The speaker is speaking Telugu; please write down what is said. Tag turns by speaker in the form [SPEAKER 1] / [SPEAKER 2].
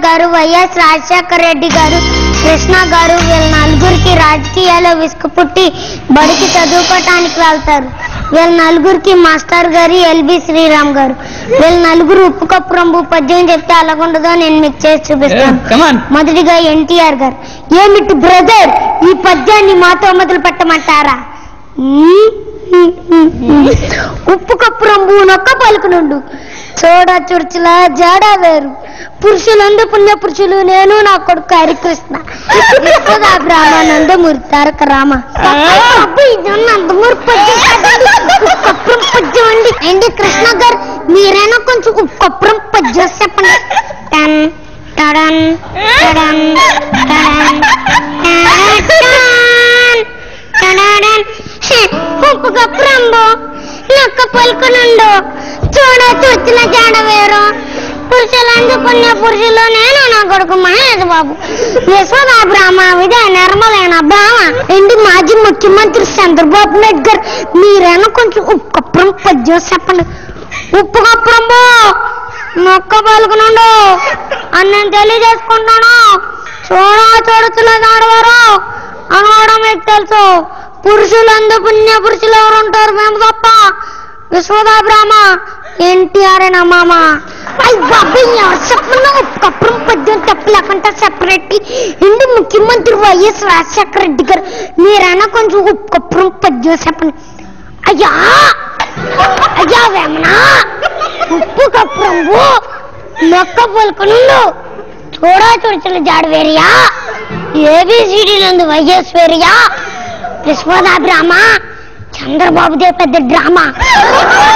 [SPEAKER 1] గారు, వైఎస్ రాజశేఖర రెడ్డి గారు, కృష్ణ గారు వీళ్ళ నలుగురికి రాజకీయాల్లో విసుగు పుట్టి బడికి చదువుకోవటానికి వెళ్తారు. వీళ్ళ నలుగురికి మాస్టర్ గారు ఎల్బి శ్రీరామ్ గారు. వీళ్ళ నలుగురు ఉప్పు కప్పు రంబు పద్యం చెప్తే అలాగుండదో నేను మీకు చేసి చూపిస్తాను. మొదటిగా ఎన్టీఆర్ గారు. ఏమిటి బ్రదర్, ఈ పద్యాన్ని మాతో మొదలు పెట్టమంటారా? ఉప్పు కప్పు రంబు నొక్క పలుకునుండు, చూడ చుర్చుల జాడ వేరు, పురుషులందు పుణ్య పురుషులు నేను నా కొడుకు హరికృష్ణ, బ్రాహ్మణందమూరి తారక రామ. పద్యం అండి. ఏంటి కృష్ణ గారు, మీరైనా కొంచెం ఉప్పప్పురం పద్యం చెప్పండి. టడన్ టడన్ టడన్ ఉప్పు కప్పు రంబు నొక్క పలుకునుండు, చూడ చుర్చుల జాడ వేరు, పురుషులందు పుణ్య పురుషులు నేను నా కొడుకు మహేష్ బాబు, యశోదా బ్రాహ్మ విదే నిర్మలైన బ్రాహ్మ. ఏంటి మాజీ ముఖ్యమంత్రి చంద్రబాబు నాయుడు గారు, మీరైనా కొంచెం ఉప్పు కప్పురం పద్యం చెప్పండి. ఉప్పు కప్పురంబు మొక్క పలుకునుండు అని నేను తెలియజేసుకుంటాను. చూడచుల ఆడవారు అనవడం మీకు తెలుసు, పురుషులందు పుణ్య పురుషులు ఎవరు ఉంటారు? మేము తప్ప. యశోదా బ్రాహ్మ ఎన్టీఆర్ నా మామ. చెప్పిన కప్పురం పద్యం తప్పు లేకుండా సెపరేట్. ఇంటి ముఖ్యమంత్రి వైఎస్ రాజశేఖర రెడ్డి గారు, మీరైనా కొంచెం ఉప్పు కప్పురం పద్యం చెప్పండి. అయ్యా అయ్యా వేమనా, ఉప్పు కప్పురంబు మొక్క పలుకునుండు, చూడా చుడుచుల జాడ వేరియా, ఏబిసిడి నందు వైఎస్ వేరియా, యశోదా బ్రాహ్మ, చంద్రబాబుదే పెద్ద డ్రామా.